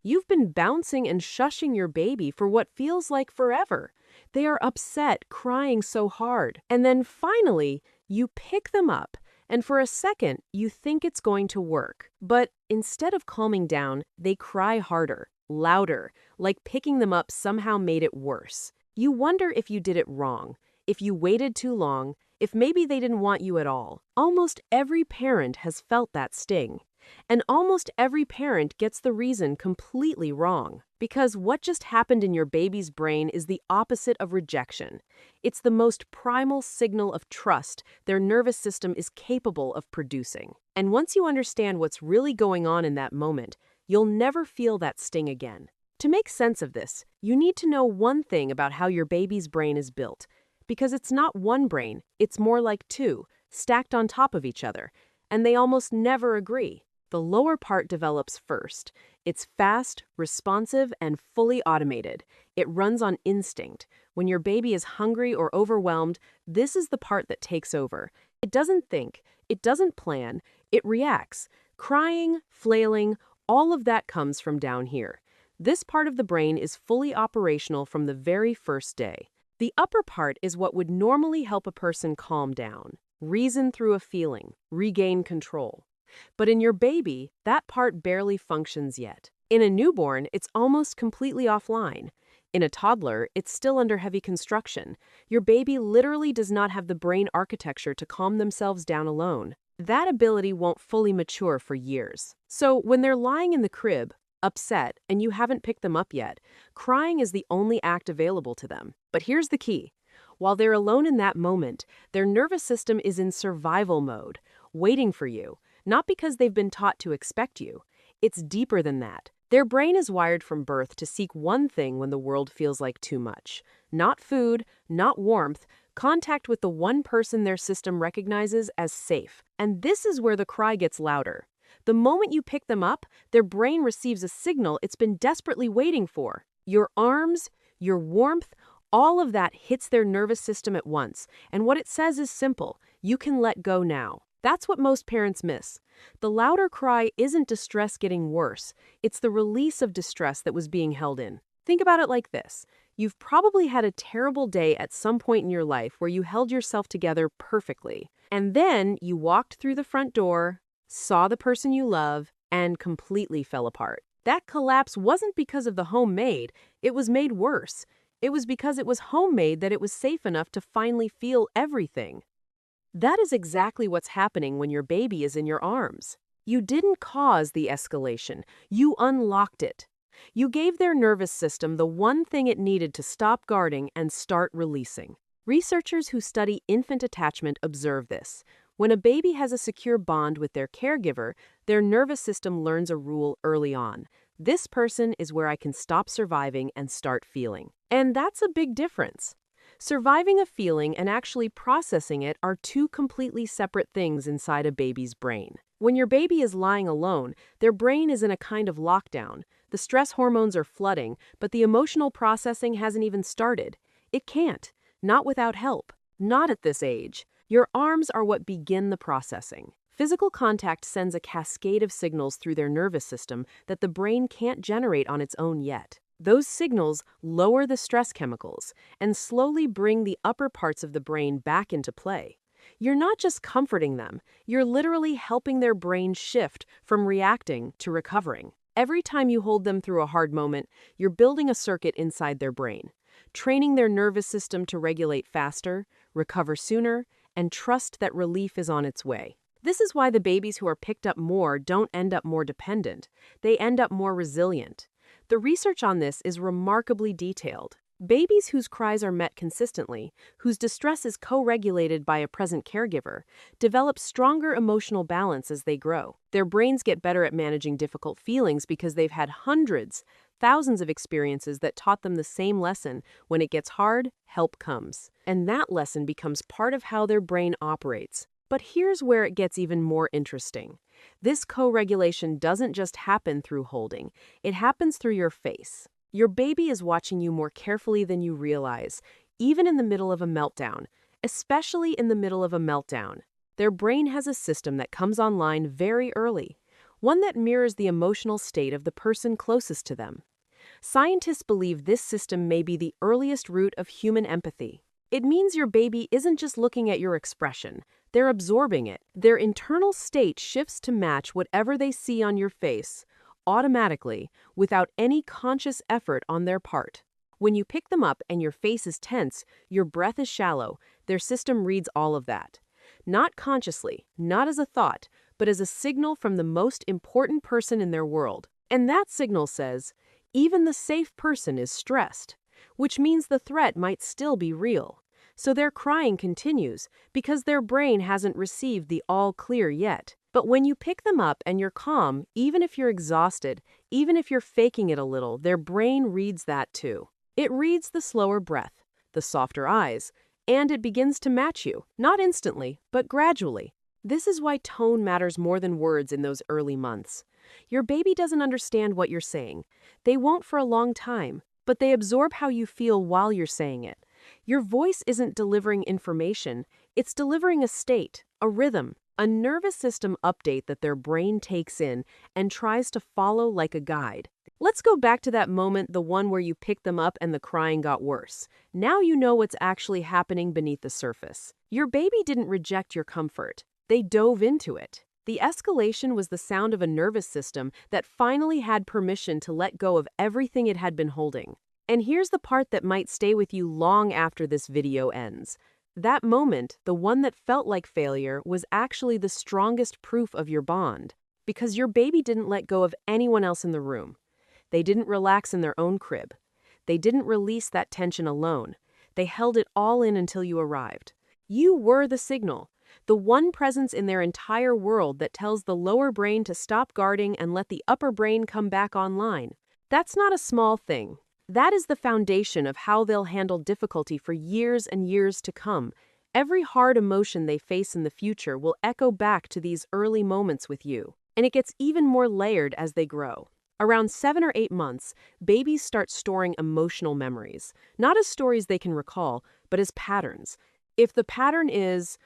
You've been bouncing and shushing your baby for what feels like forever. They are upset, crying so hard. And then finally, you pick them up, and for a second, you think it's going to work. But instead of calming down, they cry harder, louder, like picking them up somehow made it worse. You wonder if you did it wrong, if you waited too long, if maybe they didn't want you at all. Almost every parent has felt that sting. And almost every parent gets the reason completely wrong. Because what just happened in your baby's brain is the opposite of rejection. It's the most primal signal of trust their nervous system is capable of producing. And once you understand what's really going on in that moment, you'll never feel that sting again. To make sense of this, you need to know one thing about how your baby's brain is built. Because it's not one brain, it's more like two, stacked on top of each other. And they almost never agree. The lower part develops first. It's fast, responsive, and fully automated. It runs on instinct. When your baby is hungry or overwhelmed, this is the part that takes over. It doesn't think, it doesn't plan, it reacts. Crying, flailing, all of that comes from down here. This part of the brain is fully operational from the very first day. The upper part is what would normally help a person calm down, reason through a feeling, regain control. But in your baby, that part barely functions yet. In a newborn, it's almost completely offline. In a toddler, it's still under heavy construction. Your baby literally does not have the brain architecture to calm themselves down alone. That ability won't fully mature for years. So when they're lying in the crib, upset, and you haven't picked them up yet, crying is the only act available to them. But here's the key. While they're alone in that moment, their nervous system is in survival mode, waiting for you. Not because they've been taught to expect you. It's deeper than that. Their brain is wired from birth to seek one thing when the world feels like too much. Not food, not warmth, contact with the one person their system recognizes as safe. And this is where the cry gets louder. The moment you pick them up, their brain receives a signal it's been desperately waiting for. Your arms, your warmth, all of that hits their nervous system at once. And what it says is simple. You can let go now. That's what most parents miss. The louder cry isn't distress getting worse. It's the release of distress that was being held in. Think about it like this. You've probably had a terrible day at some point in your life where you held yourself together perfectly. And then you walked through the front door, saw the person you love, and completely fell apart. That collapse wasn't because of the homemade. It was made worse. It was because it was homemade that it was safe enough to finally feel everything. That is exactly what's happening when your baby is in your arms. You didn't cause the escalation. You unlocked it. You gave their nervous system the one thing it needed to stop guarding and start releasing. Researchers who study infant attachment observe this. When a baby has a secure bond with their caregiver, their nervous system learns a rule early on. This person is where I can stop surviving and start feeling. And that's a big difference. Surviving a feeling and actually processing it are two completely separate things inside a baby's brain. When your baby is lying alone, their brain is in a kind of lockdown. The stress hormones are flooding, but the emotional processing hasn't even started. It can't. Not without help. Not at this age. Your arms are what begin the processing. Physical contact sends a cascade of signals through their nervous system that the brain can't generate on its own yet. Those signals lower the stress chemicals and slowly bring the upper parts of the brain back into play. You're not just comforting them, you're literally helping their brain shift from reacting to recovering. Every time you hold them through a hard moment, you're building a circuit inside their brain, training their nervous system to regulate faster, recover sooner, and trust that relief is on its way. This is why the babies who are picked up more don't end up more dependent. They end up more resilient. The research on this is remarkably detailed. Babies whose cries are met consistently, whose distress is co-regulated by a present caregiver, develop stronger emotional balance as they grow. Their brains get better at managing difficult feelings because they've had hundreds, thousands of experiences that taught them the same lesson. When it gets hard, help comes. And that lesson becomes part of how their brain operates. But here's where it gets even more interesting. This co-regulation doesn't just happen through holding. It happens through your face. Your baby is watching you more carefully than you realize, even in the middle of a meltdown, especially in the middle of a meltdown. Their brain has a system that comes online very early. one that mirrors the emotional state of the person closest to them. Scientists believe this system may be the earliest root of human empathy. It means your baby isn't just looking at your expression, they're absorbing it. Their internal state shifts to match whatever they see on your face, automatically, without any conscious effort on their part. When you pick them up and your face is tense, your breath is shallow, their system reads all of that. Not consciously, not as a thought, but as a signal from the most important person in their world. And that signal says, even the safe person is stressed, which means the threat might still be real. So their crying continues because their brain hasn't received the all clear yet. But when you pick them up and you're calm, even if you're exhausted, even if you're faking it a little, their brain reads that too. It reads the slower breath, the softer eyes, and it begins to match you, not instantly, but gradually. This is why tone matters more than words in those early months. Your baby doesn't understand what you're saying. They won't for a long time, but they absorb how you feel while you're saying it. Your voice isn't delivering information, it's delivering a state, a rhythm, a nervous system update that their brain takes in and tries to follow like a guide. Let's go back to that moment, the one where you picked them up and the crying got worse. Now you know what's actually happening beneath the surface. Your baby didn't reject your comfort. They dove into it. The escalation was the sound of a nervous system that finally had permission to let go of everything it had been holding. And here's the part that might stay with you long after this video ends. That moment, the one that felt like failure, was actually the strongest proof of your bond. Because your baby didn't let go of anyone else in the room. They didn't relax in their own crib. They didn't release that tension alone. They held it all in until you arrived. You were the signal, the one presence in their entire world that tells the lower brain to stop guarding and let the upper brain come back online. That's not a small thing. That is the foundation of how they'll handle difficulty for years and years to come. Every hard emotion they face in the future will echo back to these early moments with you. And it gets even more layered as they grow. Around 7 or 8 months, babies start storing emotional memories, not as stories they can recall, but as patterns. If the pattern is,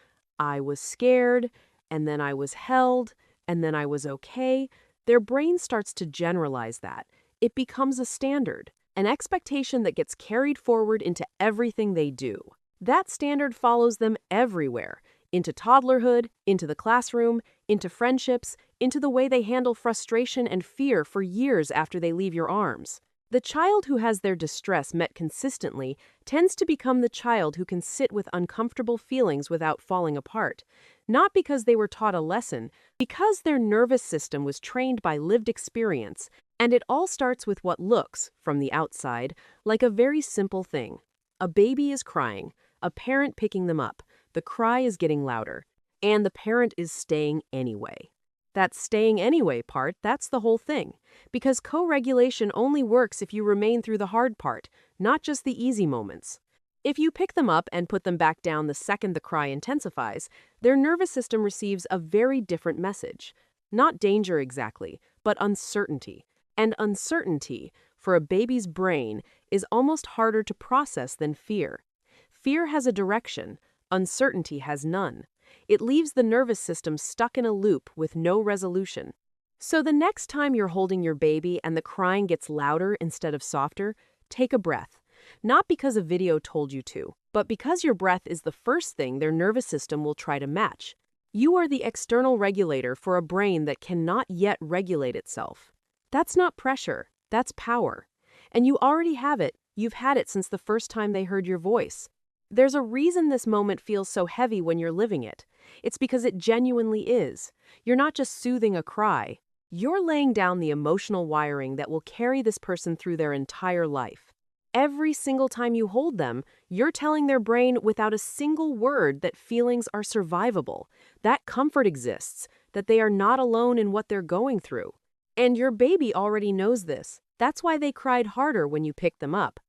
I was scared, and then I was held, and then I was okay, their brain starts to generalize that. It becomes a standard, an expectation that gets carried forward into everything they do. That standard follows them everywhere, into toddlerhood, into the classroom, into friendships, into the way they handle frustration and fear for years after they leave your arms. The child who has their distress met consistently tends to become the child who can sit with uncomfortable feelings without falling apart, not because they were taught a lesson, because their nervous system was trained by lived experience, and it all starts with what looks, from the outside, like a very simple thing. A baby is crying, a parent picking them up, the cry is getting louder, and the parent is staying anyway. That staying anyway part, that's the whole thing. Because co-regulation only works if you remain through the hard part, not just the easy moments. If you pick them up and put them back down the second the cry intensifies, their nervous system receives a very different message. Not danger exactly, but uncertainty. And uncertainty, for a baby's brain, is almost harder to process than fear. Fear has a direction, uncertainty has none. It leaves the nervous system stuck in a loop with no resolution. So the next time you're holding your baby and the crying gets louder instead of softer, take a breath. Not because a video told you to, but because your breath is the first thing their nervous system will try to match. You are the external regulator for a brain that cannot yet regulate itself. That's not pressure, that's power. And you already have it. You've had it since the first time they heard your voice. There's a reason this moment feels so heavy when you're living it. It's because it genuinely is. You're not just soothing a cry. You're laying down the emotional wiring that will carry this person through their entire life. Every single time you hold them, you're telling their brain without a single word that feelings are survivable, that comfort exists, that they are not alone in what they're going through. And your baby already knows this. That's why they cried harder when you picked them up.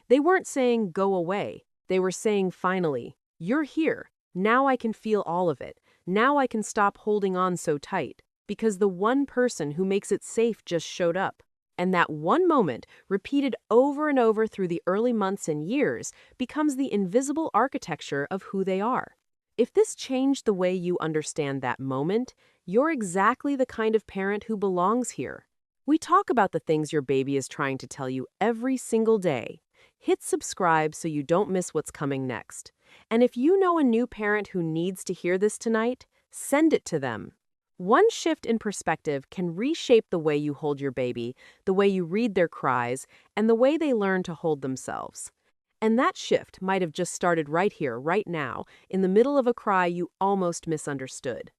They weren't saying, go away. They were saying, finally, you're here. Now I can feel all of it. Now I can stop holding on so tight. Because the one person who makes it safe just showed up. And that one moment, repeated over and over through the early months and years, becomes the invisible architecture of who they are. If this changed the way you understand that moment, You're exactly the kind of parent who belongs here. We talk about the things your baby is trying to tell you every single day. Hit subscribe so you don't miss what's coming next. And if you know a new parent who needs to hear this tonight, send it to them. One shift in perspective can reshape the way you hold your baby, the way you read their cries, and the way they learn to hold themselves. And that shift might have just started right here, right now, in the middle of a cry you almost misunderstood.